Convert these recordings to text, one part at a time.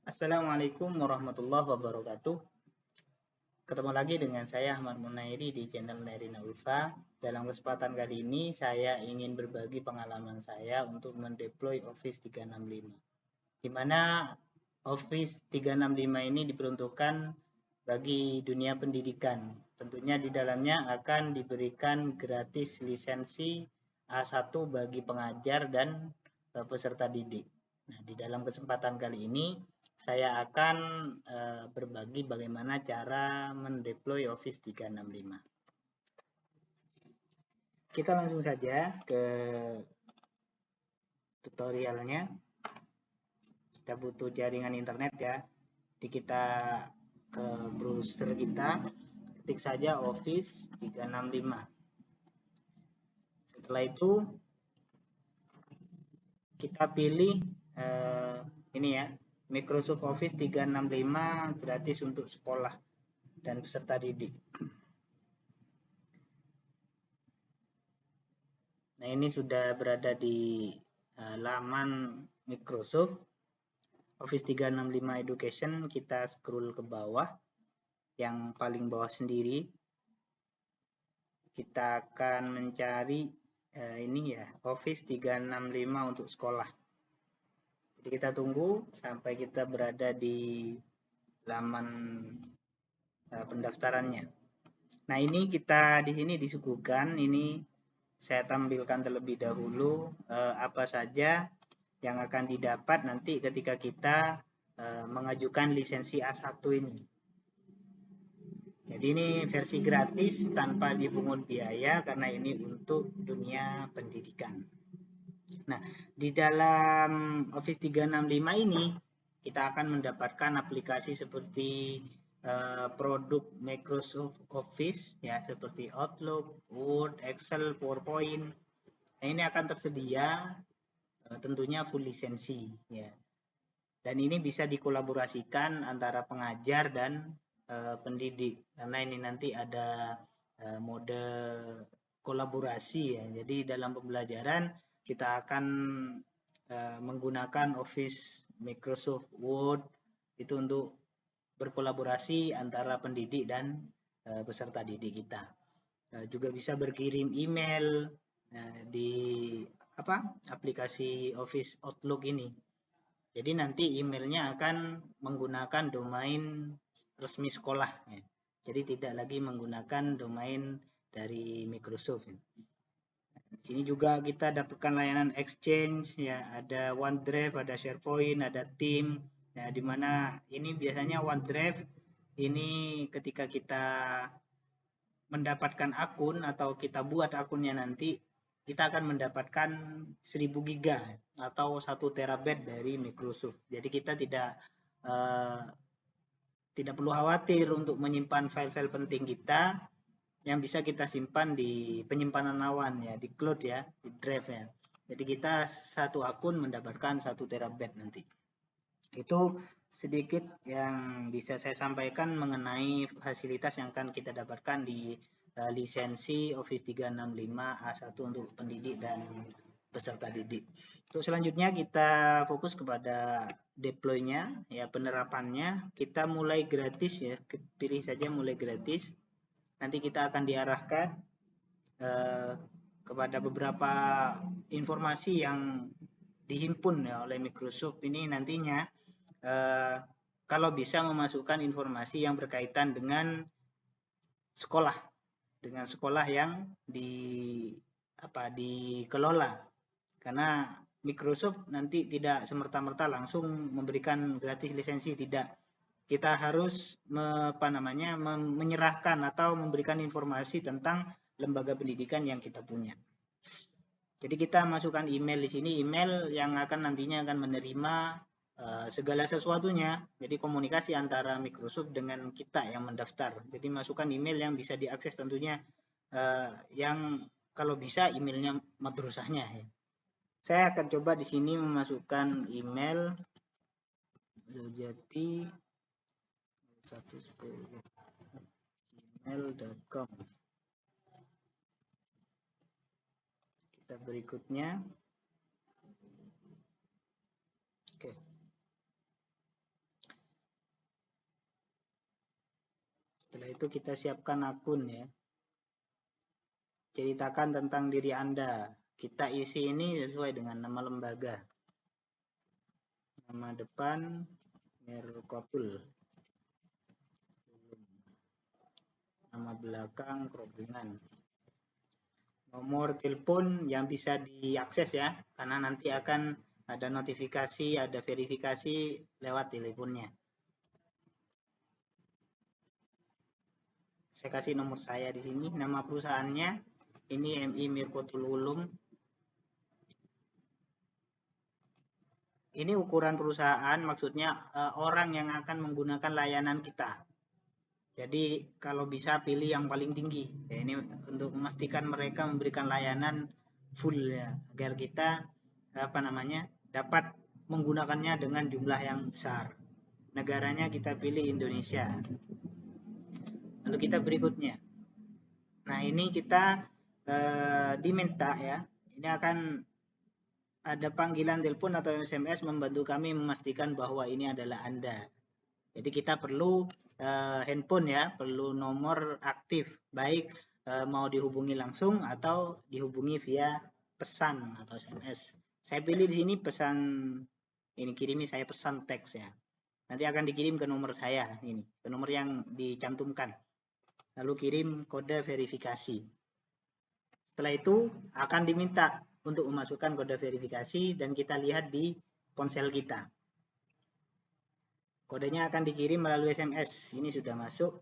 Assalamualaikum warahmatullahi wabarakatuh. Ketemu lagi dengan saya Ahmad Munairi di channel Nairina Ulfa. Dalam kesempatan kali ini saya ingin berbagi pengalaman saya untuk mendeploy Office 365. Di mana Office 365 ini diperuntukkan bagi dunia pendidikan. Tentunya di dalamnya akan diberikan gratis lisensi A1 bagi pengajar dan peserta didik. Nah, di dalam kesempatan kali ini saya akan berbagi bagaimana cara mendeploy Office 365. Kita langsung saja ke tutorialnya. Kita butuh jaringan internet ya. Jadi kita ke browser kita, ketik saja Office 365. Setelah itu kita pilih ini ya, Microsoft Office 365 gratis untuk sekolah dan peserta didik. Nah, ini sudah berada di laman Microsoft Office 365 Education. Kita scroll ke bawah, yang paling bawah sendiri. Kita akan mencari ini ya, Office 365 untuk sekolah. Jadi kita tunggu sampai kita berada di laman pendaftarannya. Nah, ini kita di sini disuguhkan, ini saya tampilkan terlebih dahulu apa saja yang akan didapat nanti ketika kita mengajukan lisensi A1 ini. Jadi ini versi gratis tanpa dipungut biaya karena ini untuk dunia pendidikan. Nah, di dalam Office 365 ini kita akan mendapatkan aplikasi seperti produk Microsoft Office ya, seperti Outlook, Word, Excel, PowerPoint. Nah, ini akan tersedia tentunya full lisensi ya. Dan ini bisa dikolaborasikan antara pengajar dan pendidik karena ini nanti ada mode kolaborasi ya. Jadi dalam pembelajaran kita akan menggunakan Office Microsoft Word itu untuk berkolaborasi antara pendidik dan peserta didik kita. Juga bisa berkirim email di aplikasi Office Outlook ini. Jadi nanti emailnya akan menggunakan domain resmi sekolah. Ya. Jadi tidak lagi menggunakan domain dari Microsoft. Ya. Di sini juga kita dapatkan layanan Exchange, ya, ada OneDrive, ada SharePoint, ada Team. Ya, di mana ini biasanya OneDrive ini ketika kita mendapatkan akun atau kita buat akunnya nanti, kita akan mendapatkan 1000 giga atau 1 terabyte dari Microsoft. Jadi kita tidak perlu khawatir untuk menyimpan file-file penting kita yang bisa kita simpan di penyimpanan awan ya, di cloud ya, di drive ya. Jadi kita satu akun mendapatkan 1 terabyte nanti. Itu sedikit yang bisa saya sampaikan mengenai fasilitas yang akan kita dapatkan di lisensi Office 365 A1 untuk pendidik dan peserta didik. Untuk selanjutnya kita fokus kepada deploy-nya ya, penerapannya. Kita mulai gratis ya, pilih saja mulai gratis. Nanti kita akan diarahkan kepada beberapa informasi yang dihimpun ya oleh Microsoft ini nantinya. Kalau bisa memasukkan informasi yang berkaitan dengan sekolah yang dikelola, karena Microsoft nanti tidak semerta-merta langsung memberikan gratis lisensi, tidak. Kita harus menyerahkan atau memberikan informasi tentang lembaga pendidikan yang kita punya. Jadi kita masukkan email di sini, email yang akan nantinya akan menerima segala sesuatunya. Jadi komunikasi antara Microsoft dengan kita yang mendaftar. Jadi masukkan email yang bisa diakses tentunya yang kalau bisa emailnya madrasahnya ya. Saya akan coba di sini memasukkan email Zuljati 110@gmail.com. Kita berikutnya. Oke. Setelah itu kita siapkan akun ya. Ceritakan tentang diri Anda. Kita isi ini sesuai dengan nama lembaga. Nama depan Mirkotul. Nama belakang Kerobongan. Nomor telepon yang bisa diakses ya, karena nanti akan ada notifikasi, ada verifikasi lewat teleponnya. Saya kasih nomor saya di sini, nama perusahaannya ini MI Mirkotul Ulum. Ini ukuran perusahaan, maksudnya orang yang akan menggunakan layanan kita. Jadi kalau bisa pilih yang paling tinggi. Ya, ini untuk memastikan mereka memberikan layanan full ya, agar kita dapat menggunakannya dengan jumlah yang besar. Negaranya kita pilih Indonesia. Lalu kita berikutnya. Nah, ini kita diminta ya. Ini akan ada panggilan telepon atau SMS membantu kami memastikan bahwa ini adalah Anda. Jadi kita perlu handphone ya, perlu nomor aktif, baik mau dihubungi langsung atau dihubungi via pesan atau SMS. Saya pilih di sini pesan, ini kirimi saya pesan teks ya. Nanti akan dikirim ke nomor saya, ini ke nomor yang dicantumkan. Lalu kirim kode verifikasi. Setelah itu akan diminta untuk memasukkan kode verifikasi dan kita lihat di ponsel kita. Kodenya akan dikirim melalui SMS. Ini sudah masuk.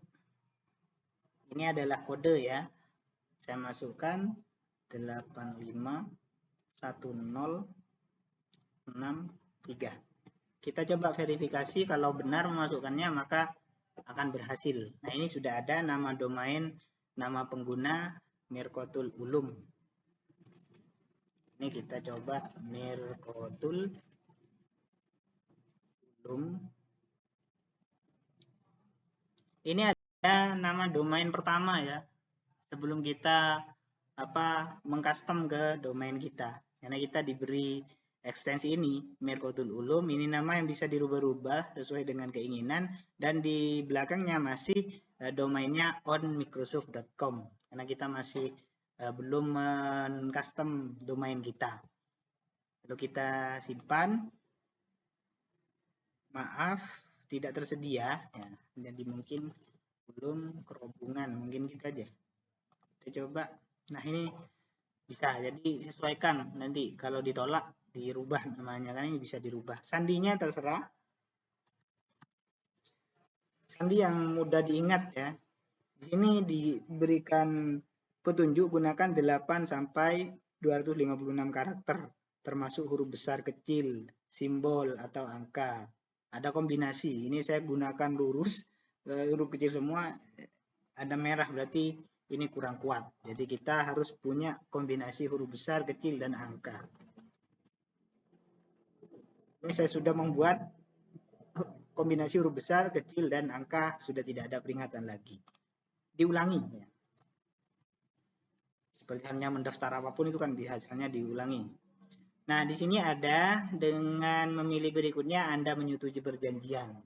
Ini adalah kode ya. Saya masukkan 851063. Kita coba verifikasi, kalau benar memasukkannya maka akan berhasil. Nah, ini sudah ada nama domain, nama pengguna Mirkotul Ulum. Ini kita coba Mirkotul Ulum. Ini ada nama domain pertama ya, sebelum kita mengcustom ke domain kita. Karena kita diberi ekstensi ini, Mirkotul Ulum, ini nama yang bisa dirubah-rubah sesuai dengan keinginan, dan di belakangnya masih domainnya onmicrosoft.com, karena kita masih belum men-custom domain kita. Lalu kita simpan. Maaf, tidak tersedia ya, jadi mungkin belum Kerobongan, mungkin gitu aja. Kita coba. Nah, ini bisa, jadi sesuaikan, nanti kalau ditolak dirubah namanya, kan ini bisa dirubah. Sandinya terserah, sandi yang mudah diingat ya. Di sini diberikan petunjuk gunakan 8 sampai 256 karakter, termasuk huruf besar, kecil, simbol atau angka. Ada kombinasi, ini saya gunakan lurus, huruf kecil semua, ada merah berarti ini kurang kuat. Jadi kita harus punya kombinasi huruf besar, kecil, dan angka. Ini saya sudah membuat kombinasi huruf besar, kecil, dan angka, sudah tidak ada peringatan lagi. Diulangi. Ya. Seperti halnya mendaftar apapun itu kan biasanya diulangi. Nah, di sini ada dengan memilih berikutnya Anda menyetujui perjanjian.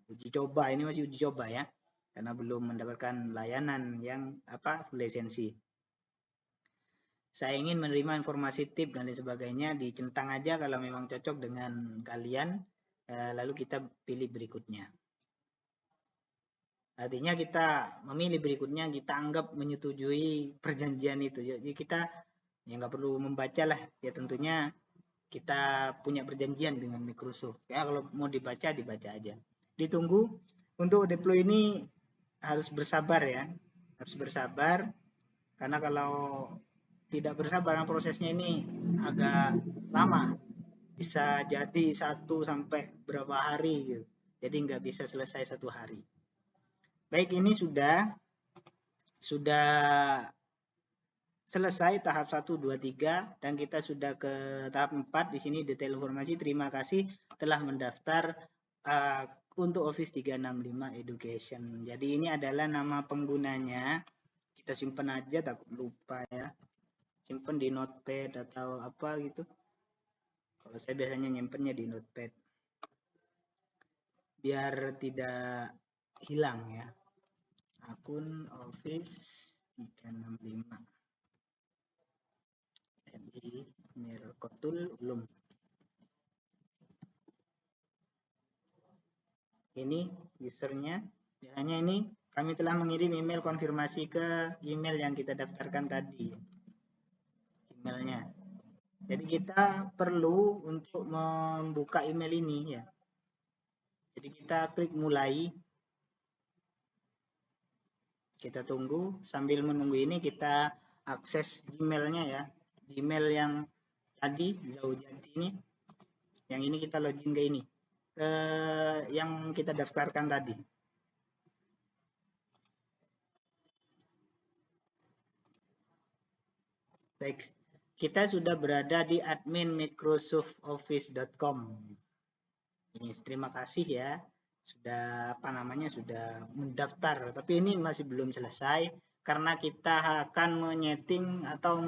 Uji coba, ini masih uji coba ya, karena belum mendapatkan layanan yang lisensi. Saya ingin menerima informasi tip dan lain sebagainya, dicentang aja kalau memang cocok dengan kalian, lalu kita pilih berikutnya. Artinya kita memilih berikutnya, kita anggap menyetujui perjanjian itu. Jadi kita ya nggak perlu membaca lah, ya tentunya kita punya perjanjian dengan Microsoft. Ya kalau mau dibaca aja. Ditunggu. Untuk deploy ini harus bersabar ya, harus bersabar, karena kalau tidak bersabar prosesnya ini agak lama, bisa jadi 1 sampai berapa hari gitu. Jadi nggak bisa selesai 1 hari. Baik, ini sudah selesai tahap 1, 2, 3, dan kita sudah ke tahap 4. Di sini detail informasi. Terima kasih telah mendaftar untuk Office 365 Education. Jadi ini adalah nama penggunanya. Kita simpan aja, takut lupa ya. Simpan di notepad atau apa gitu. Kalau saya biasanya nyimpennya di notepad, biar tidak hilang ya. akun Office 365 di Mirkotul Ulum. Ini usernya, hanya ini kami telah mengirim email konfirmasi ke email yang kita daftarkan tadi, emailnya. Jadi kita perlu untuk membuka email ini ya. Jadi kita klik mulai. Kita tunggu, sambil menunggu ini kita akses Gmail-nya ya. Gmail yang tadi, Zaujati ini. Yang ini kita login ke ini. Yang kita daftarkan tadi. Baik, kita sudah berada di admin microsoftoffice.com. Ini terima kasih ya. Sudah sudah mendaftar, tapi ini masih belum selesai karena kita akan menyeting atau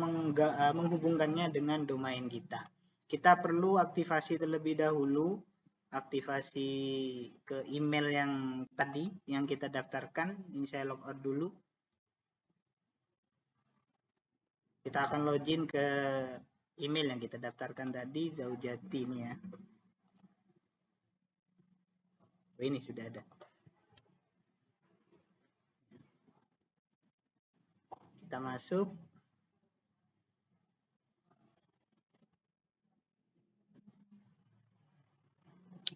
menghubungkannya dengan domain kita. Kita perlu aktivasi terlebih dahulu, aktivasi ke email yang tadi yang kita daftarkan. Ini saya logout dulu. Kita akan login ke email yang kita daftarkan tadi, Zaujati ini ya. Oh, ini sudah ada. Kita masuk.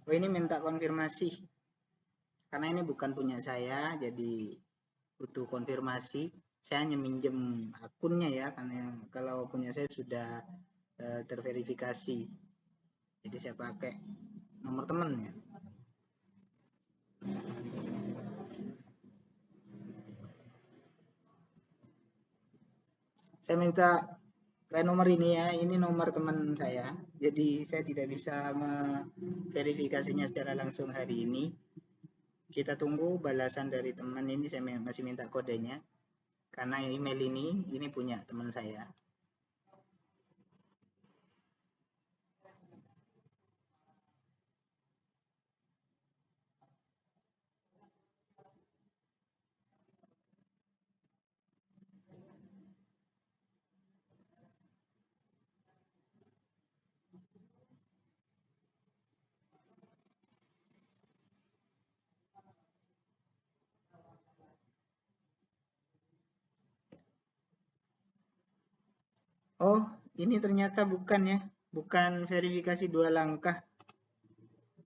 Oh, ini minta konfirmasi. Karena ini bukan punya saya, jadi butuh konfirmasi. Saya hanya minjem akunnya ya, karena kalau punya saya sudah terverifikasi. Jadi saya pakai nomor teman ya. Saya minta ke nomor ini ya, ini nomor teman saya. Jadi saya tidak bisa memverifikasinya secara langsung hari ini. Kita tunggu balasan dari teman ini, saya masih minta kodenya. Karena email ini punya teman saya. Oh, ini ternyata bukan ya, bukan verifikasi 2 langkah.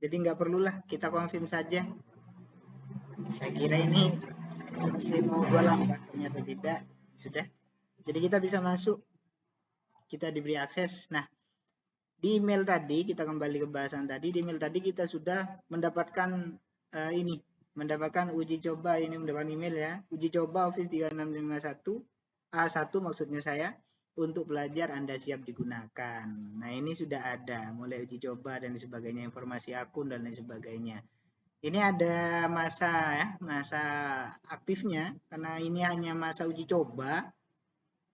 Jadi nggak perlulah, kita confirm saja. Saya kira ini masih mau 2 langkah, ternyata tidak. Sudah. Jadi kita bisa masuk, kita diberi akses. Nah, di email tadi, kita kembali ke bahasan tadi, di email tadi kita sudah mendapatkan mendapatkan uji coba, ini mendapatkan email ya, uji coba Office 365 A1 maksudnya saya, untuk belajar Anda siap digunakan. Nah, ini sudah ada, mulai uji coba dan sebagainya, informasi akun dan lain sebagainya. Ini ada masa aktifnya, karena ini hanya masa uji coba,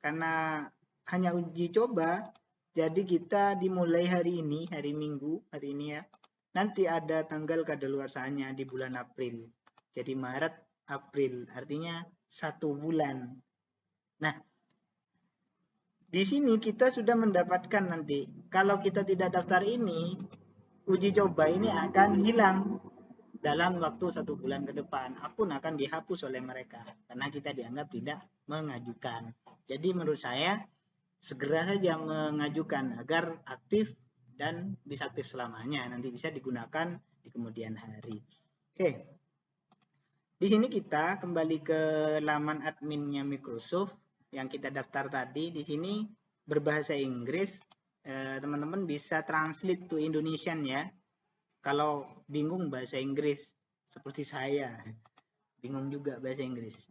karena hanya uji coba, jadi kita dimulai hari ini, hari Minggu, hari ini ya. Nanti ada tanggal kadaluarsanya di bulan April. Jadi Maret, April, artinya 1 bulan. Nah, di sini kita sudah mendapatkan nanti, kalau kita tidak daftar ini, uji coba ini akan hilang dalam waktu 1 bulan ke depan. Akun akan dihapus oleh mereka karena kita dianggap tidak mengajukan. Jadi menurut saya segera saja mengajukan agar aktif dan bisa aktif selamanya, nanti bisa digunakan di kemudian hari. Oke. Di sini kita kembali ke laman adminnya Microsoft yang kita daftar tadi. Di sini berbahasa Inggris, teman-teman bisa translate to Indonesian ya. Kalau bingung bahasa Inggris seperti saya, bingung juga bahasa Inggris.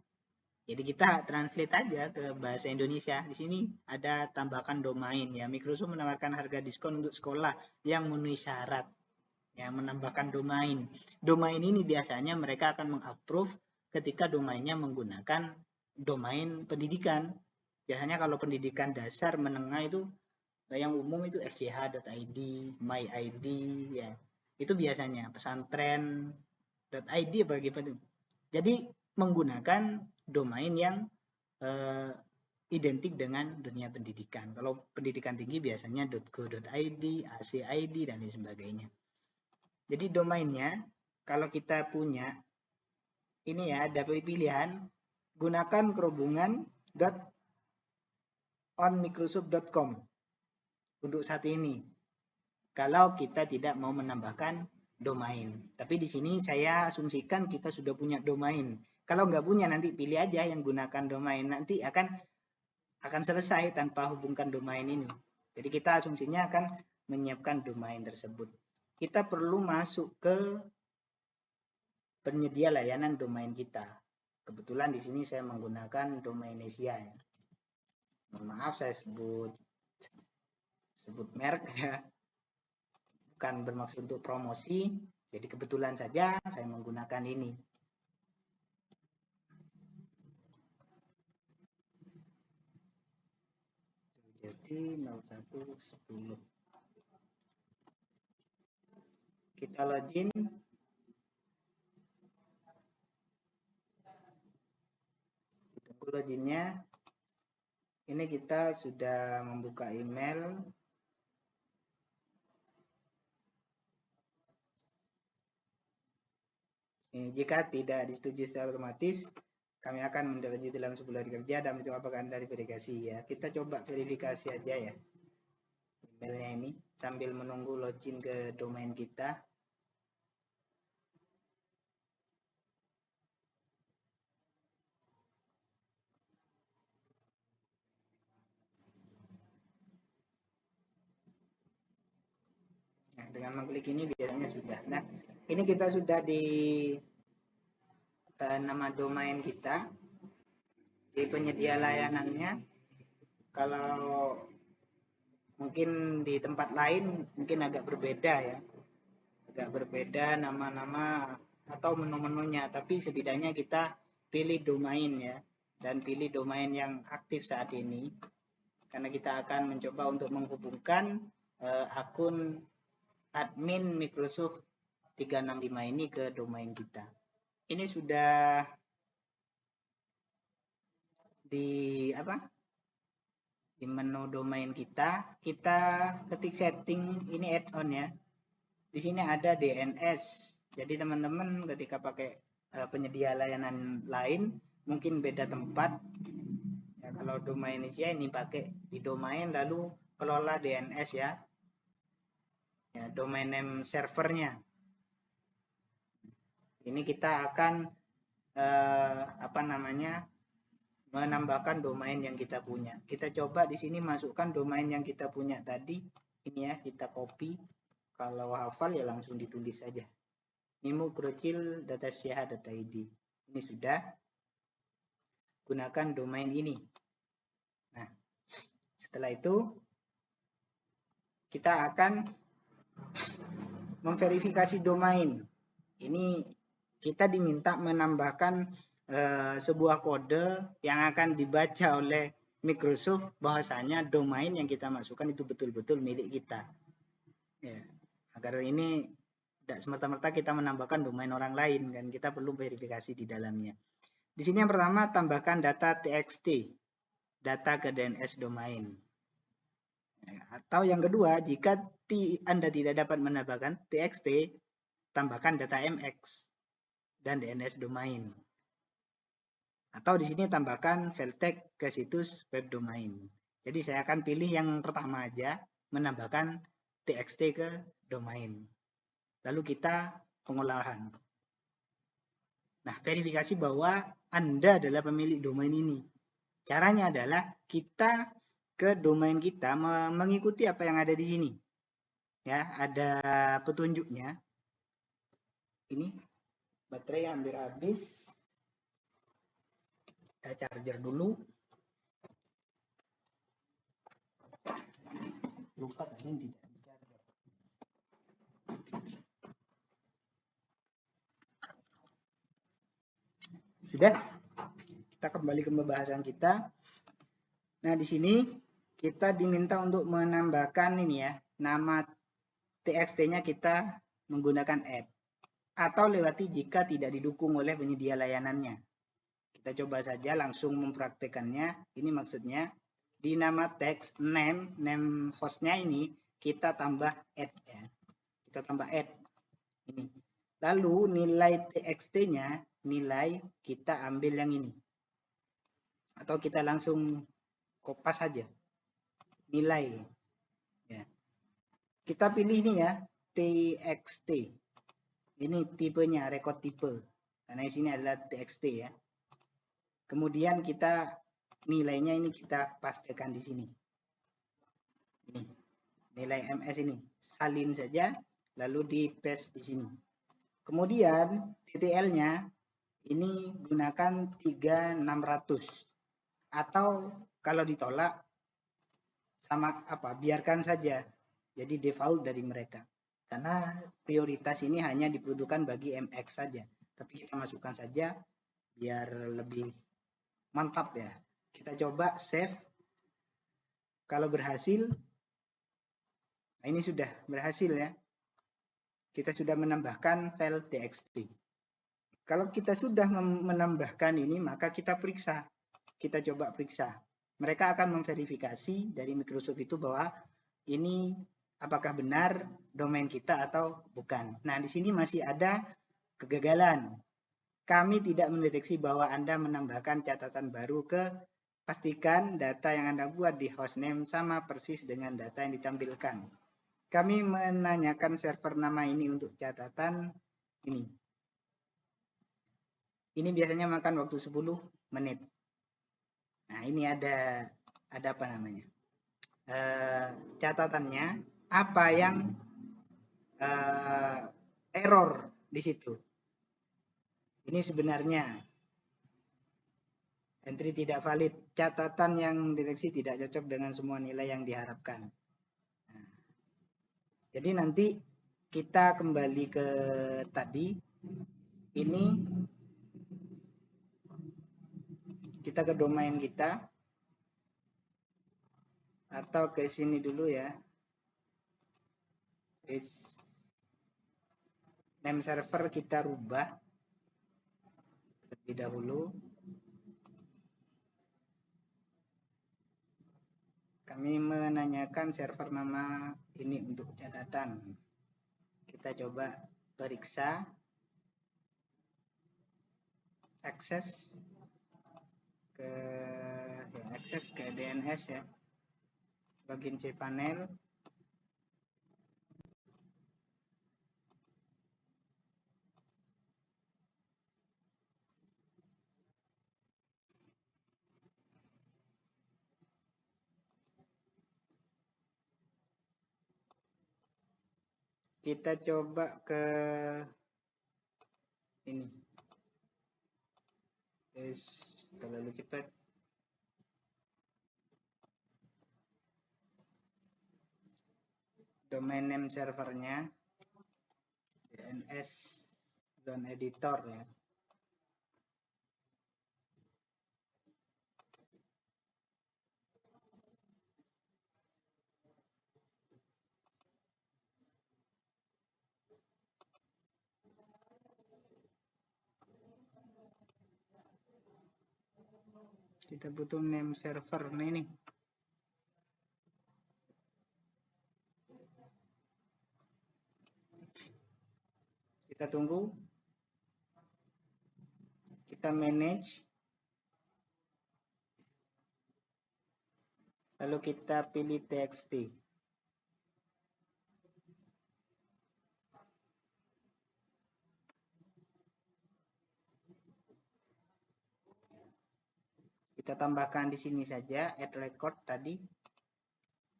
Jadi kita translate aja ke bahasa Indonesia. Di sini ada tambahkan domain ya. Microsoft menawarkan harga diskon untuk sekolah yang memenuhi syarat. Ya, menambahkan domain. Domain ini biasanya mereka akan mengapprove ketika domainnya menggunakan domain pendidikan. Biasanya kalau pendidikan dasar menengah itu yang umum itu sdh.id, myid ya. Itu biasanya pesantren.id bagi. Jadi menggunakan domain yang identik dengan dunia pendidikan. Kalau pendidikan tinggi biasanya .go.id, .ac.id, dan lain sebagainya. Jadi domainnya, kalau kita punya, ini ya, ada pilihan, gunakan kerhubungan .onmicrosoft.com untuk saat ini. Kalau kita tidak mau menambahkan domain. Tapi di sini saya asumsikan kita sudah punya domain. Kalau nggak punya, nanti pilih aja yang gunakan domain. Nanti akan selesai tanpa hubungkan domain ini. Jadi kita asumsinya akan menyiapkan domain tersebut. Kita perlu masuk ke penyedia layanan domain kita. Kebetulan di sini saya menggunakan Domainesia ya. Mohon maaf saya sebut merek ya. Bukan bermaksud untuk promosi. Jadi kebetulan saja saya menggunakan ini. Jadi 0110. Kita login. Tunggu loginnya. Ini kita sudah membuka email. Jika tidak disetujui secara otomatis, kami akan menindaklanjuti dalam 10 hari kerja dan mencoba apakah Anda diverifikasi ya. Kita coba verifikasi aja ya. Emailnya ini sambil menunggu login ke domain kita. Nah, dengan mengklik ini biasanya sudah. Nah, ini kita sudah di nama domain kita, di penyedia layanannya. Kalau mungkin di tempat lain mungkin agak berbeda ya, agak berbeda nama-nama atau menu-menunya, tapi setidaknya kita pilih domain ya, dan pilih domain yang aktif saat ini, karena kita akan mencoba untuk menghubungkan akun admin Microsoft 365 ini ke domain kita. Ini sudah di menu domain kita ketik setting, ini add-on ya. Di sini ada DNS. Jadi teman-teman ketika pakai penyedia layanan lain mungkin beda tempat. Ya, kalau Domainesia ini pakai di domain lalu kelola DNS ya. Ya, domain name servernya. Ini kita akan menambahkan domain yang kita punya. Kita coba di sini masukkan domain yang kita punya tadi. Ini ya, kita copy. Kalau hafal ya langsung ditulis saja. mimukrucil.ch.id. Ini sudah. Gunakan domain ini. Nah, setelah itu kita akan memverifikasi domain. Ini kita diminta menambahkan sebuah kode yang akan dibaca oleh Microsoft bahwasanya domain yang kita masukkan itu betul-betul milik kita. Ya, agar ini tidak semerta-merta kita menambahkan domain orang lain, kan kita perlu verifikasi di dalamnya. Di sini yang pertama tambahkan data txt, data ke DNS domain. Atau yang kedua, jika Anda tidak dapat menambahkan txt, tambahkan data mx dan DNS domain. Atau di sini tambahkan file tag ke situs web domain. Jadi saya akan pilih yang pertama aja, menambahkan txt ke domain. Lalu kita pengolahan. Nah, verifikasi bahwa Anda adalah pemilik domain ini. Caranya adalah kita ke domain kita mengikuti apa yang ada di sini. Ya, ada petunjuknya. Ini baterai hampir habis. Kita charger dulu. Lupa tadi tidak di-charger. Sudah? Kita kembali ke pembahasan kita. Nah, di sini kita diminta untuk menambahkan ini ya, nama txt-nya kita menggunakan add atau lewati jika tidak didukung oleh penyedia layanannya. Kita coba saja langsung mempraktekannya. Ini maksudnya di nama teks name hostnya ini kita tambah add ya. Kita tambah add ini. Lalu nilai txt-nya, nilai kita ambil yang ini. Atau kita langsung kopas saja. Nilai. Ya. Kita pilih ini ya, txt. Ini tipenya, record tipe. Karena di sini adalah txt ya. Kemudian kita nilainya ini kita pastikan di sini. Ini. Nilai ms ini. Salin saja lalu di paste di sini. Kemudian TTL-nya ini gunakan 3600 atau kalau ditolak sama apa biarkan saja jadi default dari mereka karena prioritas ini hanya diperuntukkan bagi MX saja, tapi kita masukkan saja biar lebih mantap ya. Kita coba save. Kalau berhasil, nah ini sudah berhasil ya, kita sudah menambahkan file txt. Kalau kita sudah menambahkan ini, maka kita periksa. Kita coba periksa. Mereka akan memverifikasi dari Microsoft itu bahwa ini apakah benar domain kita atau bukan. Nah, di sini masih ada kegagalan. Kami tidak mendeteksi bahwa Anda menambahkan catatan baru ke pastikan data yang Anda buat di hostname sama persis dengan data yang ditampilkan. Kami menanyakan server nama ini untuk catatan ini. Ini biasanya makan waktu 10 menit. Nah, ini ada apa namanya? Catatannya apa yang error di situ. Ini sebenarnya entry tidak valid. Catatan yang deteksi tidak cocok dengan semua nilai yang diharapkan. Nah, jadi nanti kita kembali ke tadi. Ini kita ke domain kita atau ke sini dulu ya. Name server kita rubah terlebih dahulu. Kami menanyakan server nama ini untuk catatan. Kita coba periksa. Akses ke DNS ya. Login cPanel. Kita coba ke ini. Terlalu cepat. Domain name servernya DNS zone editor ya. Kita butuh name server. Nah ini. Kita tunggu. Kita manage. Lalu kita pilih txt. Kita tambahkan di sini saja add record tadi.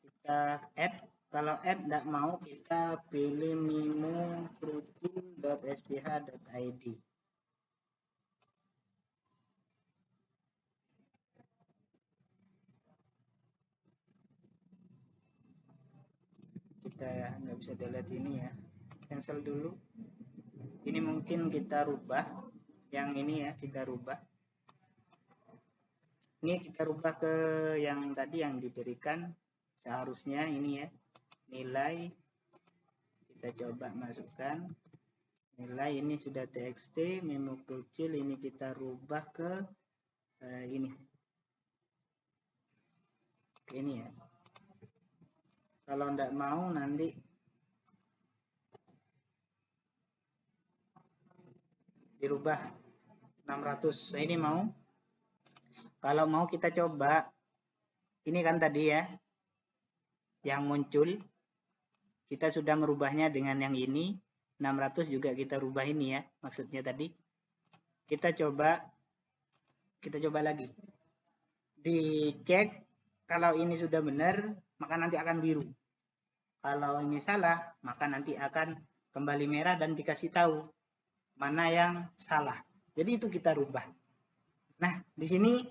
Kita add. Kalau add tidak mau, kita pilih mimo.routine.sth.id. Kita nggak bisa delete ini ya. Cancel dulu. Ini mungkin kita rubah. Yang ini ya, kita rubah. Ini kita rubah ke yang tadi yang diberikan. Seharusnya ini ya. Nilai. Kita coba masukkan. Nilai salah, ini sudah txt, memo krucil, ini kita rubah ke ini. Oke, ini ya. Kalau enggak mau nanti dirubah 600. Nah, ini mau. Kalau mau kita coba, ini kan tadi ya, yang muncul, kita sudah merubahnya dengan yang ini, 600 juga kita rubah ini ya, maksudnya tadi. Kita coba lagi. Dicek, kalau ini sudah benar, maka nanti akan biru. Kalau ini salah, maka nanti akan kembali merah dan dikasih tahu mana yang salah. Jadi itu kita rubah. Nah, di sini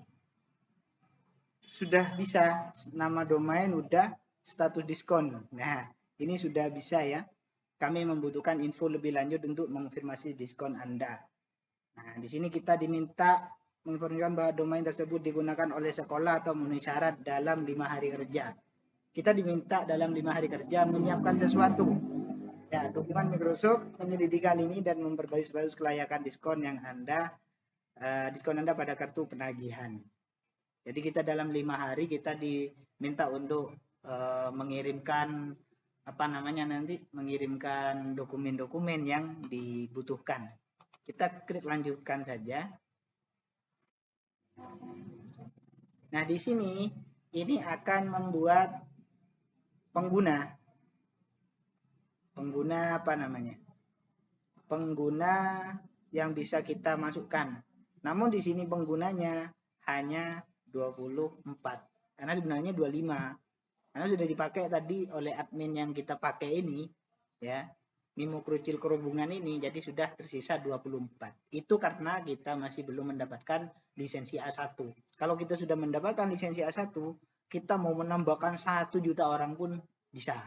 sudah bisa, nama domain udah, status diskon. Nah, ini sudah bisa ya. Kami membutuhkan info lebih lanjut untuk mengonfirmasi diskon Anda. Nah, di sini kita diminta menginformasikan bahwa domain tersebut digunakan oleh sekolah atau memenuhi syarat dalam 5 hari kerja. Kita diminta dalam 5 hari kerja menyiapkan sesuatu. Ya, dukungan Microsoft menyelidiki hal ini dan memperbaiki status kelayakan diskon Anda pada kartu penagihan. Jadi kita dalam 5 hari kita diminta untuk mengirimkan mengirimkan dokumen-dokumen yang dibutuhkan. Kita klik lanjutkan saja. Nah, di sini ini akan membuat pengguna yang bisa kita masukkan. Namun di sini penggunanya hanya 24, karena sebenarnya 25, karena sudah dipakai tadi oleh admin yang kita pakai ini ya, memo krucil kerhubungan ini, jadi sudah tersisa 24. Itu karena kita masih belum mendapatkan lisensi A1. Kalau kita sudah mendapatkan lisensi A1, kita mau menambahkan 1 juta orang pun bisa.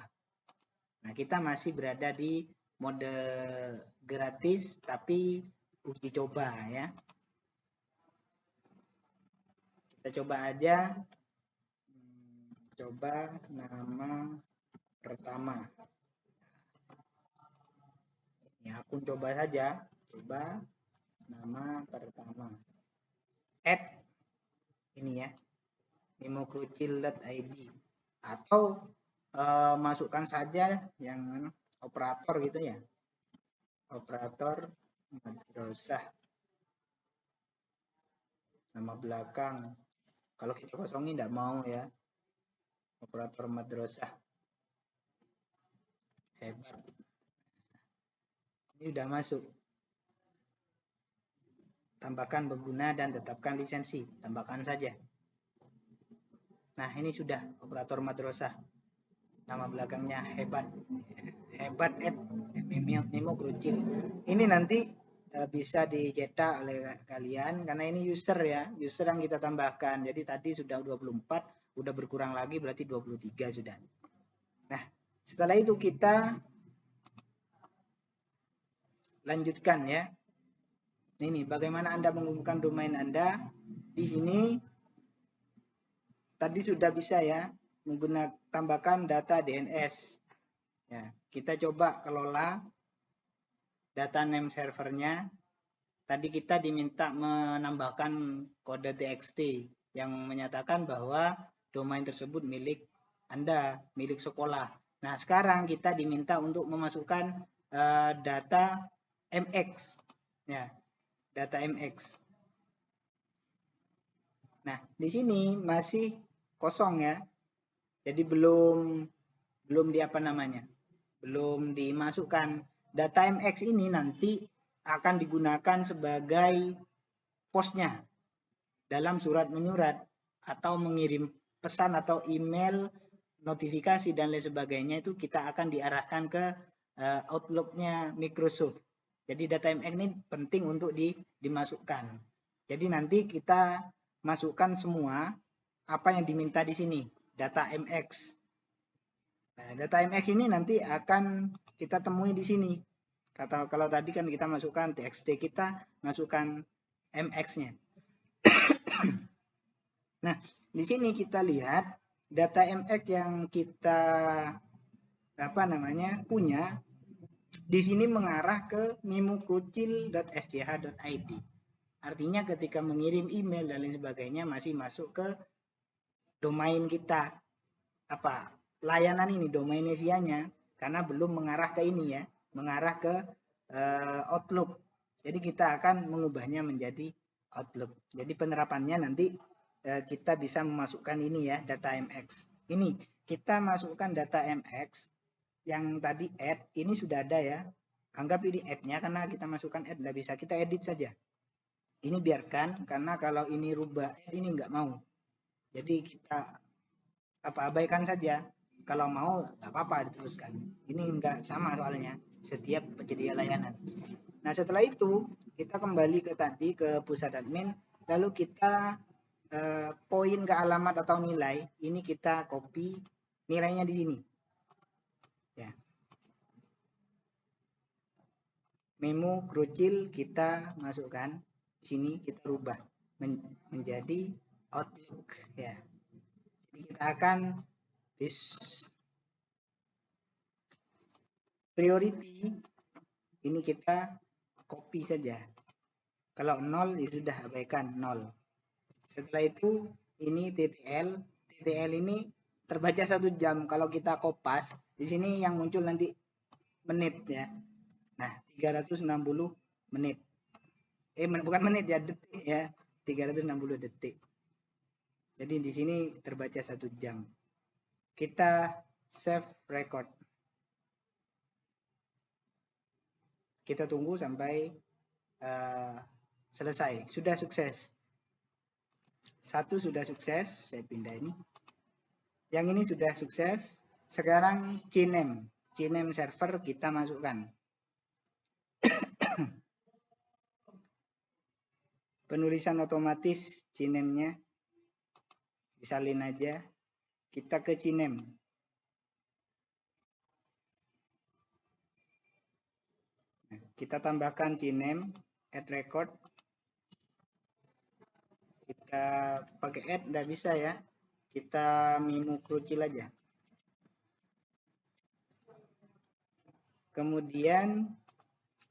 Nah, kita masih berada di mode gratis tapi uji coba ya. Kita coba aja, coba nama pertama. Ya, aku coba saja, coba nama pertama. Add ini ya, memokrucil.id, atau masukkan saja yang operator gitu ya, operator madrasah, nama belakang. Kalau kita kosongin tidak mau ya, operator madrasah. Hebat, ini sudah masuk. Tambahkan pengguna dan tetapkan lisensi, tambahkan saja. Nah, ini sudah operator madrasah, nama belakangnya hebat memo krucil. Ini nanti bisa dicetak oleh kalian karena ini user ya, user yang kita tambahkan. Jadi tadi sudah 24, udah berkurang lagi berarti 23 sudah. Nah, setelah itu kita lanjutkan ya. Ini bagaimana Anda menghubungkan domain Anda. Di sini tadi sudah bisa ya, menggunakan tambahkan data DNS. Ya, kita coba kelola data name servernya. Tadi kita diminta menambahkan kode TXT yang menyatakan bahwa domain tersebut milik Anda, milik sekolah. Nah, sekarang kita diminta untuk memasukkan data MX. Ya, data MX. Nah, di sini masih kosong ya. Jadi belum dimasukkan. Data MX ini nanti akan digunakan sebagai posnya dalam surat menyurat atau mengirim pesan atau email, notifikasi dan lain sebagainya, itu kita akan diarahkan ke Outlook-nya Microsoft. Jadi data MX ini penting untuk dimasukkan. Jadi nanti kita masukkan semua apa yang diminta di sini, data MX. Nah, data MX ini nanti akan kita temui di sini. Kalau tadi kan kita masukkan TXT, kita masukkan MX-nya. Nah, di sini kita lihat data MX yang kita punya di sini mengarah ke mimukrucil.sch.id. Artinya ketika mengirim email dan lain sebagainya masih masuk ke domain kita, apa layanan ini, domain isianya, karena belum mengarah ke ini ya, mengarah ke Outlook. Jadi kita akan mengubahnya menjadi Outlook. Jadi penerapannya nanti kita bisa memasukkan ini ya, data MX. Ini kita masukkan data MX yang tadi add, ini sudah ada ya. Anggap ini add-nya karena kita masukkan add, nggak bisa, kita edit saja. Ini biarkan, karena kalau ini rubah add, ini nggak mau. Jadi kita abaikan saja. Kalau mau nggak apa-apa diteruskan. Ini nggak sama soalnya setiap penyedia layanan. Nah setelah itu kita kembali ke tadi ke pusat admin, lalu kita poin ke alamat atau nilai ini kita copy nilainya di sini. Ya. Memo krucil kita masukkan sini, kita rubah menjadi Outlook ya. Jadi kita akan priority ini kita copy saja. Kalau 0 ya sudah abaikan 0. Setelah itu ini TTL. TTL ini terbaca 1 jam. Kalau kita kopas di sini yang muncul nanti menit ya. Nah, 360 menit. Bukan menit ya, detik ya. 360 detik. Jadi di sini terbaca 1 jam. Kita save record. Kita tunggu sampai selesai. Sudah sukses. 1 sudah sukses, saya pindah ini. Yang ini sudah sukses. Sekarang CNAME. CNAME server kita masukkan. Penulisan otomatis CNAME-nya. Disalin aja. Kita ke CNAME. Kita tambahkan CNAME, add record. Kita pakai add, nggak bisa ya. Kita mimukrucil aja. Kemudian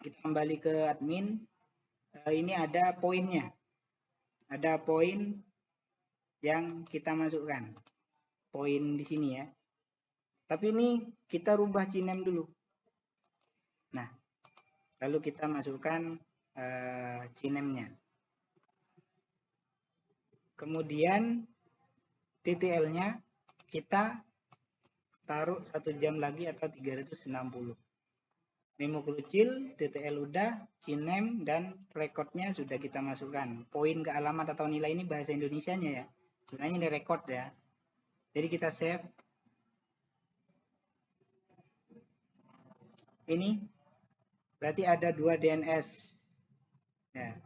kita kembali ke admin. Ini ada poinnya. Ada poin yang kita masukkan. Poin di sini ya. Tapi ini kita rubah CNAME dulu. Nah, lalu kita masukkan CNAME-nya. Kemudian TTL-nya kita taruh 1 jam lagi atau 360. Memo krucil, TTL udah, CNAME dan recordnya sudah kita masukkan. Poin ke alamat atau nilai ini bahasa Indonesianya ya. Sebenarnya ini record ya. Jadi kita save. Ini berarti ada 2 DNS. Ya.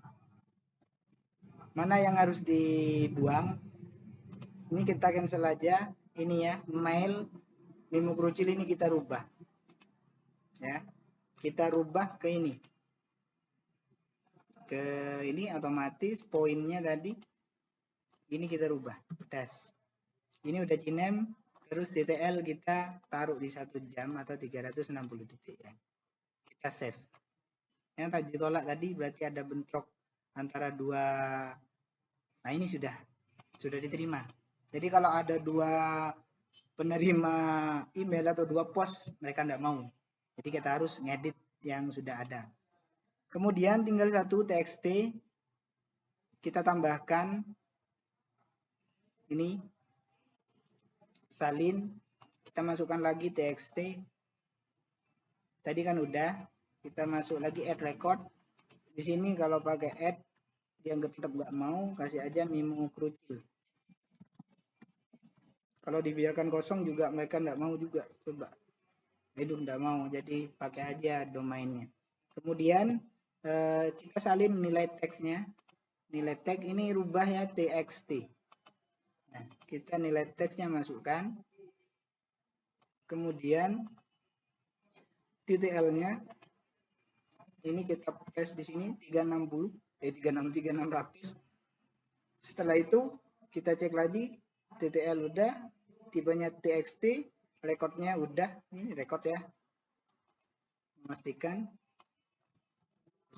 Mana yang harus dibuang? Ini kita cancel aja. Ini ya, mail memo krucil ini kita rubah. Ya. Kita rubah ke ini. Ke ini otomatis poinnya tadi. Ini kita rubah. Dash. Ini udah CNAME, terus TTL kita taruh di 1 jam atau 360 detik ya. Kita save. Yang tadi ditolak tadi berarti ada bentrok antara dua. Nah, ini sudah diterima. Jadi kalau ada 2 penerima email atau 2 pos, mereka tidak mau. Jadi kita harus ngedit yang sudah ada. Kemudian tinggal 1 TXT. Kita tambahkan ini salin, kita masukkan lagi TXT. Tadi kan udah, kita masuk lagi add record. Di sini kalau pakai add, dia tetap nggak mau, kasih aja memo krucil. Kalau dibiarkan kosong juga mereka nggak mau juga, coba. Itu nggak mau, jadi pakai aja domainnya. Kemudian kita salin nilai teksnya. Nilai teks ini rubah ya TXT. Nah, kita nilai teksnya masukkan. Kemudian TTL-nya ini kita paste di sini 360 Setelah itu kita cek lagi TTL udah, tipenya TXT, recordnya udah, ini record ya. Memastikan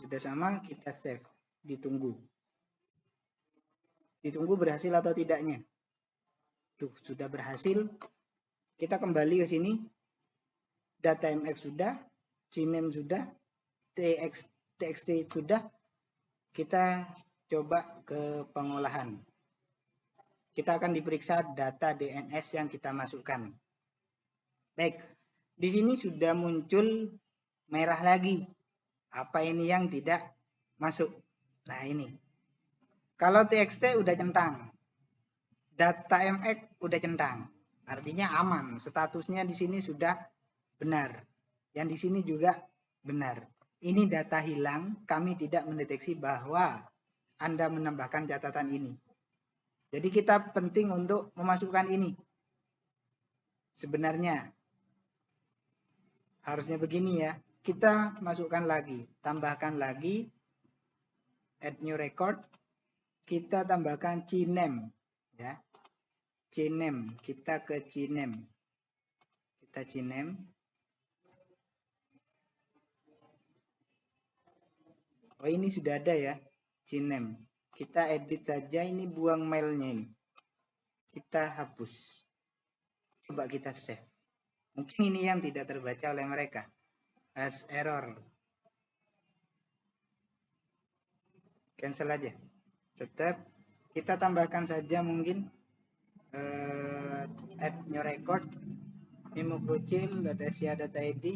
sudah sama, kita save, ditunggu berhasil atau tidaknya. Tuh, sudah berhasil. Kita kembali ke sini, data MX sudah, CNAME sudah, TXT sudah. Kita coba ke pengolahan. Kita akan diperiksa data DNS yang kita masukkan. Baik, di sini sudah muncul merah lagi. Apa ini yang tidak masuk? Nah ini. Kalau TXT udah centang, data MX udah centang. Artinya aman, statusnya di sini sudah benar. Yang di sini juga benar. Ini data hilang, kami tidak mendeteksi bahwa Anda menambahkan catatan ini. Jadi kita penting untuk memasukkan ini. Sebenarnya harusnya begini ya. Kita masukkan lagi, tambahkan lagi, add new record. Kita tambahkan CNAME ya. CNAME, kita ke CNAME. Kita CNAME. Oh, ini sudah ada ya, CNAME. Kita edit saja, ini buang mailnya ini. Kita hapus. Coba kita save. Mungkin ini yang tidak terbaca oleh mereka. As error. Cancel aja. Tetap kita tambahkan saja mungkin add new record, memo krucil, data.id.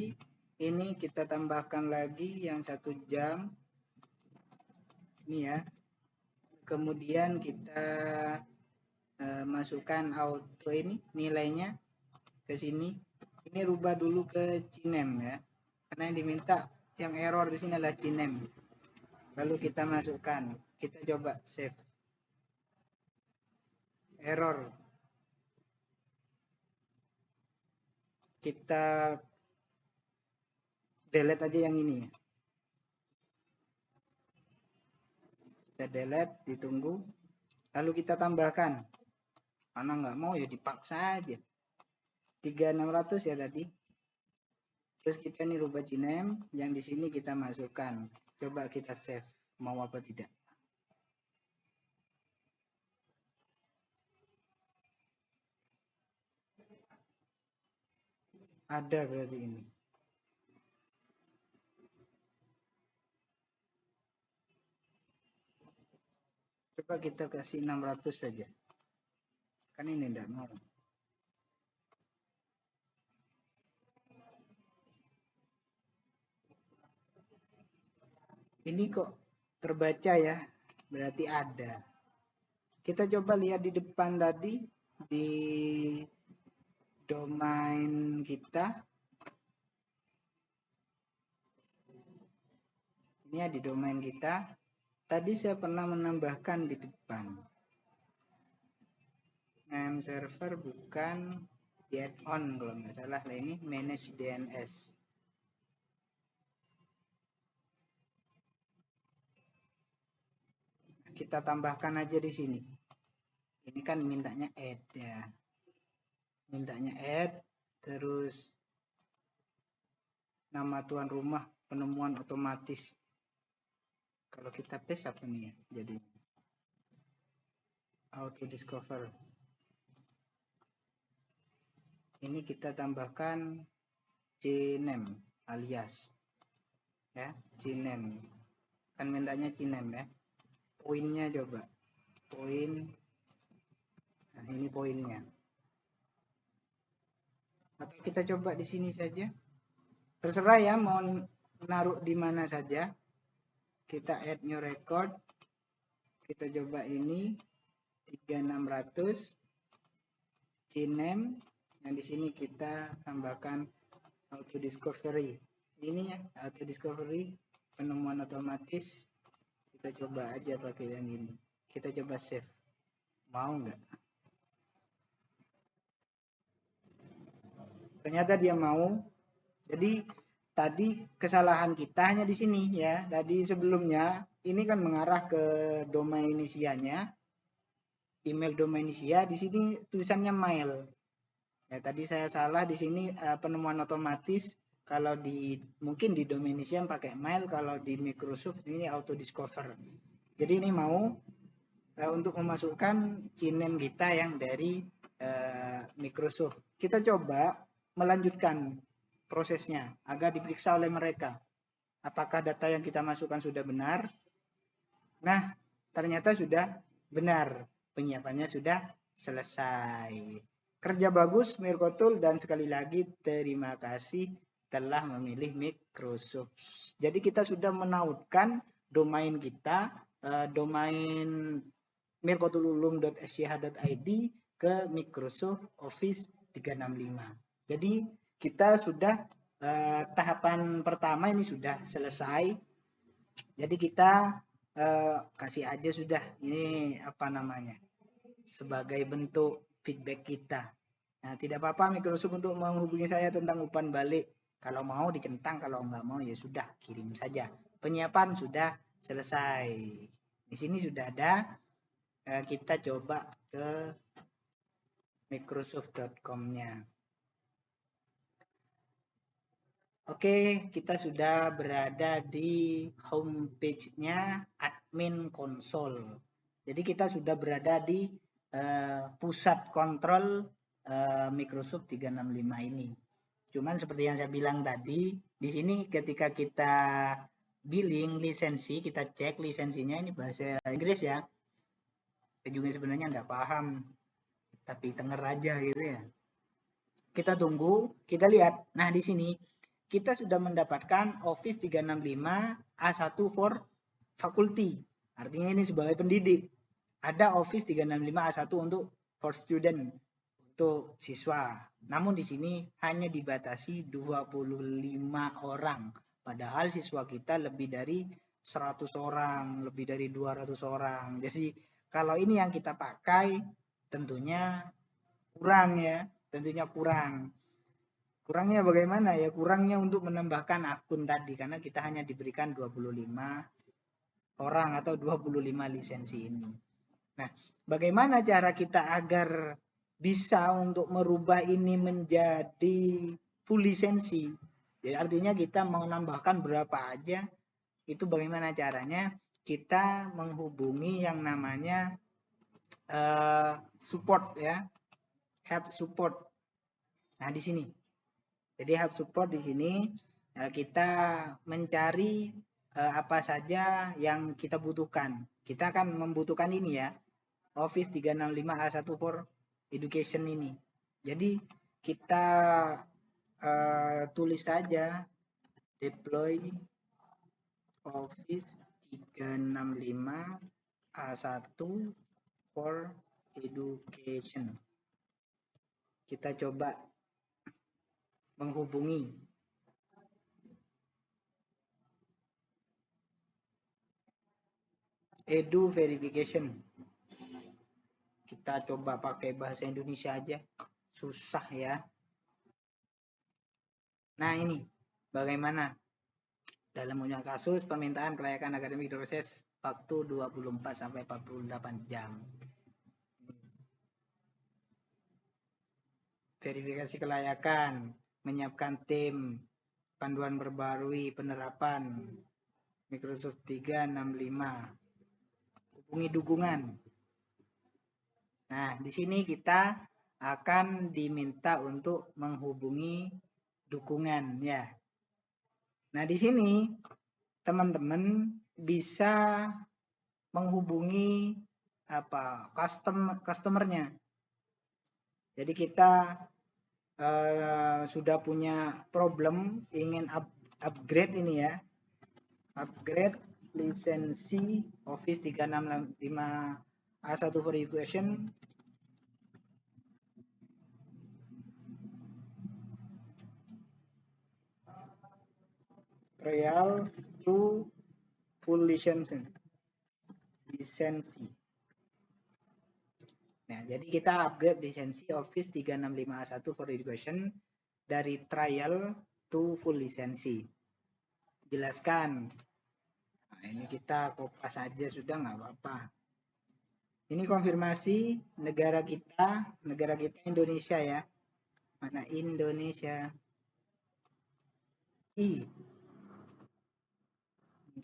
Ini kita tambahkan lagi yang 1 jam. Ini ya. Kemudian kita masukkan auto ini nilainya ke sini. Ini rubah dulu ke CNAME ya. Karena yang diminta yang error di sini adalah CNAME. Lalu kita masukkan. Kita coba save. Error. Kita delete aja yang ini ya. Kita delete, ditunggu. Lalu kita tambahkan. Karena nggak mau ya dipaksa aja. 3600 ya tadi. Terus kita ini rubah CNAME, yang di sini kita masukkan. Coba kita save, mau apa tidak. Ada berarti ini. Coba kita kasih 600 saja. Kan ini enggak mau. Ini kok terbaca ya, berarti ada. Kita coba lihat di depan tadi, di domain kita. Ini ya di domain kita. Tadi saya pernah menambahkan di depan. Name server bukan di add-on kalau nggak salah. Nah ini manage DNS. Kita tambahkan aja di sini. Ini kan mintanya add ya. Mintanya add, terus nama tuan rumah, penemuan otomatis. Kalau kita paste apa nih ya? Jadi auto discover. Ini kita tambahkan CNAME alias ya, CNAME. Kan mintanya CNAME ya. Poinnya coba. Poin. Nah, ini poinnya. Atau kita coba di sini saja. Terserah ya mau naruh di mana saja. Kita add new record. Kita coba ini 3600 CNAME. Yang di sini kita tambahkan auto discovery. Ini ya, auto discovery penemuan otomatis. Kita coba aja pakai yang ini. Kita coba save. Mau nggak? Ternyata dia mau. Jadi tadi kesalahan kita hanya di sini ya. Tadi sebelumnya ini kan mengarah ke domainisianya. Email domainisia, di sini tulisannya mail. Ya, tadi saya salah di sini penemuan otomatis. Kalau mungkin di Domination pakai mail, kalau di Microsoft ini auto discover. Jadi ini mau untuk memasukkan Gmail kita yang dari Microsoft. Kita coba melanjutkan prosesnya agar diperiksa oleh mereka. Apakah data yang kita masukkan sudah benar? Nah, ternyata sudah benar. Penyiapannya sudah selesai. Kerja bagus Mirkotul, dan sekali lagi terima kasih telah memilih Microsoft. Jadi kita sudah menautkan domain kita, domain mirkotululum.sch.id ke Microsoft Office 365. Jadi kita sudah tahapan pertama ini sudah selesai. Jadi kita kasih aja sudah ini apa namanya sebagai bentuk feedback kita. Nah, tidak apa-apa Microsoft untuk menghubungi saya tentang umpan balik. Kalau mau dicentang, kalau nggak mau ya sudah kirim saja. Penyiapan sudah selesai. Di sini sudah ada. Kita coba ke microsoft.com-nya. Oke, kita sudah berada di homepage-nya admin console. Jadi kita sudah berada di pusat kontrol Microsoft 365 ini. Cuman seperti yang saya bilang tadi, di sini ketika kita billing lisensi, kita cek lisensinya ini bahasa Inggris ya. Saya juga sebenarnya nggak paham, tapi denger aja gitu ya. Kita tunggu, kita lihat. Nah, di sini kita sudah mendapatkan Office 365 A1 for faculty. Artinya ini sebagai pendidik. Ada Office 365 A1 untuk for student, untuk siswa. Namun di sini hanya dibatasi 25 orang. Padahal siswa kita lebih dari 100 orang, lebih dari 200 orang. Jadi kalau ini yang kita pakai tentunya kurang ya, tentunya kurang. Kurangnya bagaimana ya? Kurangnya untuk menambahkan akun tadi karena kita hanya diberikan 25 orang atau 25 lisensi ini. Nah, bagaimana cara kita agar bisa untuk merubah ini menjadi full lisensi? Jadi artinya kita mau nambahkan berapa aja, itu bagaimana caranya? Kita menghubungi yang namanya support ya, help support. Nah, di sini. Jadi help support di sini kita mencari apa saja yang kita butuhkan. Kita akan membutuhkan ini ya, Office 365 A1 for Education ini. Jadi kita tulis saja deploy Office 365 A1 for Education. Kita coba menghubungi Edu Verification. Kita coba pakai bahasa Indonesia aja, susah ya. Nah, ini bagaimana dalam unjuk kasus permintaan kelayakan akademik proses waktu 24 sampai 48 jam. Verifikasi kelayakan, menyiapkan tim, panduan perbarui penerapan Microsoft 365, hubungi dukungan. Nah, di sini kita akan diminta untuk menghubungi dukungan ya. Nah, di sini teman-teman bisa menghubungi customernya. Jadi kita sudah punya problem ingin upgrade ini ya, upgrade lisensi Office 365 A1 for Education trial to full licensi. Nah, jadi kita upgrade lisensi Office 365 A1 for Education dari trial to full lisensi. Jelaskan. Nah, ini kita kopas saja sudah nggak apa-apa. Ini konfirmasi negara kita Indonesia ya. Mana Indonesia? I.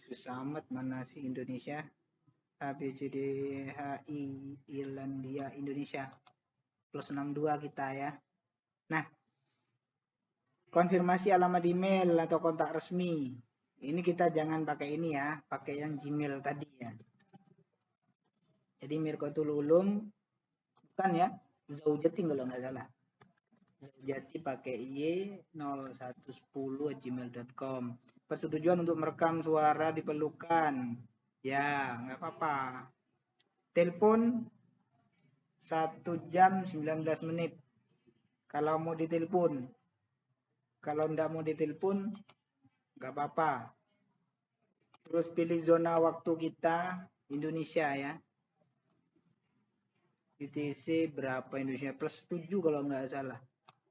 Susah amat, mana sih Indonesia? A, B, C, D, H, I, Irlandia, Indonesia. Plus 62 kita ya. Nah, konfirmasi alamat email atau kontak resmi. Ini kita jangan pakai ini ya, pakai yang Gmail tadi ya. Jadi Mirkotul Ulum, bukan ya, Zaujati kalau nggak salah. Zaujati pakai y0110@gmail.com. Persetujuan untuk merekam suara diperlukan. Ya, nggak apa-apa. Telepon 1 jam 19 menit. Kalau mau ditelepon. Kalau nggak mau ditelepon, nggak apa-apa. Terus pilih zona waktu kita, Indonesia ya. UTC berapa Indonesia? Plus 7 kalau nggak salah.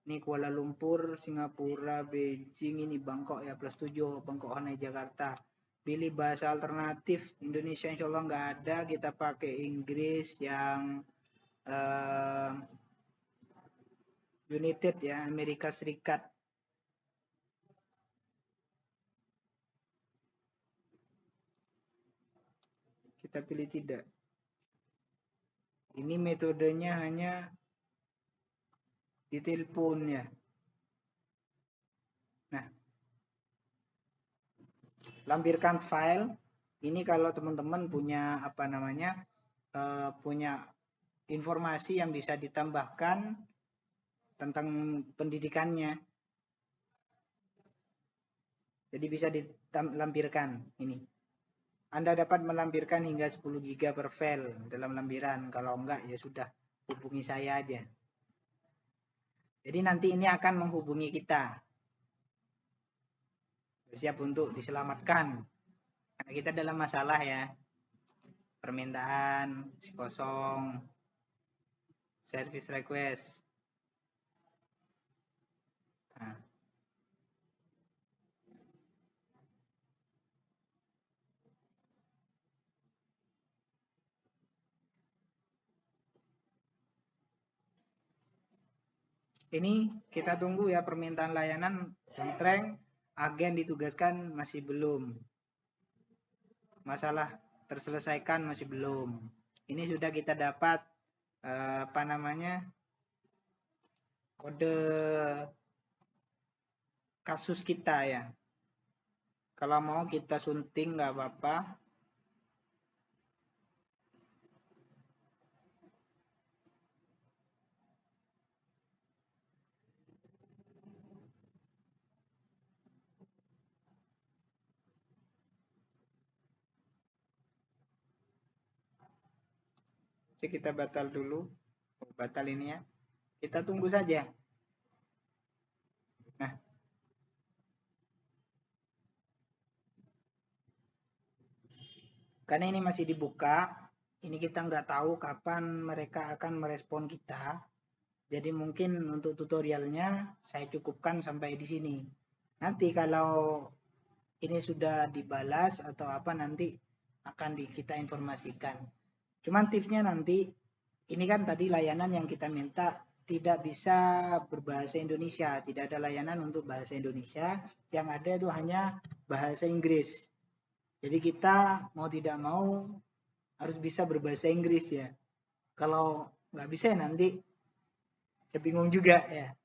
Ini Kuala Lumpur, Singapura, Beijing, ini Bangkok ya, plus 7. Bangkok, Hanoi, Jakarta. Pilih bahasa alternatif. Indonesia insya Allah nggak ada. Kita pakai Inggris yang United ya, Amerika Serikat. Kita pilih tidak. Ini metodenya hanya di telepon ya. Nah, lampirkan file. Ini kalau teman-teman punya apa namanya, punya informasi yang bisa ditambahkan tentang pendidikannya. Jadi bisa dilampirkan ini. Anda dapat melampirkan hingga 10 GB per file dalam lampiran. Kalau enggak ya sudah, hubungi saya aja. Jadi nanti ini akan menghubungi kita. Bersiap untuk diselamatkan. Karena kita dalam masalah ya. Permintaan si kosong. Service request. Nah. Ini kita tunggu ya, permintaan layanan contreng agen ditugaskan masih belum. Masalah terselesaikan masih belum. Ini sudah kita dapat apa namanya, kode kasus kita ya. Kalau mau kita sunting nggak apa-apa. Jadi kita batal dulu. Batal ini ya. Kita tunggu saja. Nah, karena ini masih dibuka, ini kita nggak tahu kapan mereka akan merespon kita. Jadi mungkin untuk tutorialnya saya cukupkan sampai di sini. Nanti kalau ini sudah dibalas atau apa, nanti akan kita informasikan. Cuman tipsnya nanti, ini kan tadi layanan yang kita minta tidak bisa berbahasa Indonesia, tidak ada layanan untuk bahasa Indonesia, yang ada itu hanya bahasa Inggris. Jadi kita mau tidak mau harus bisa berbahasa Inggris ya. Kalau nggak bisa ya nanti saya bingung juga ya.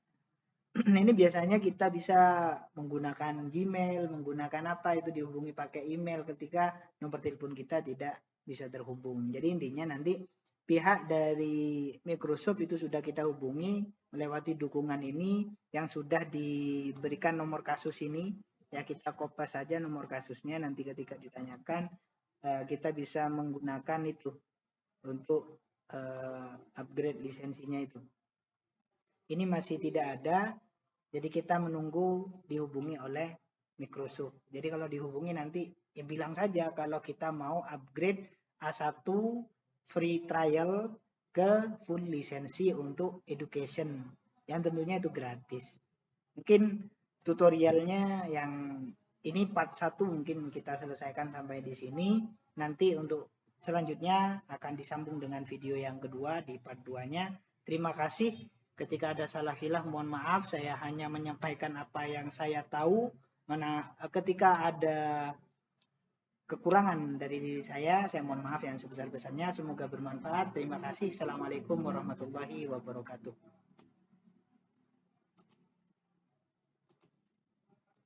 Ini biasanya kita bisa menggunakan Gmail, menggunakan apa itu, dihubungi pakai email ketika nomor telepon kita tidak bisa terhubung. Jadi intinya nanti pihak dari Microsoft itu sudah kita hubungi melewati dukungan ini yang sudah diberikan nomor kasus ini. Ya kita kopas saja nomor kasusnya, nanti ketika ditanyakan kita bisa menggunakan itu untuk upgrade lisensinya itu. Ini masih tidak ada, jadi kita menunggu dihubungi oleh Microsoft. Jadi kalau dihubungi nanti ya bilang saja kalau kita mau upgrade A1 free trial ke full lisensi untuk education, yang tentunya itu gratis. Mungkin tutorialnya yang ini part 1 mungkin kita selesaikan sampai di sini. Nanti untuk selanjutnya akan disambung dengan video yang kedua di part 2-nya. Terima kasih. Ketika ada salah khilaf mohon maaf, saya hanya menyampaikan apa yang saya tahu Ketika ada kekurangan dari diri saya mohon maaf yang sebesar-besarnya. Semoga bermanfaat. Terima kasih. Assalamualaikum warahmatullahi wabarakatuh.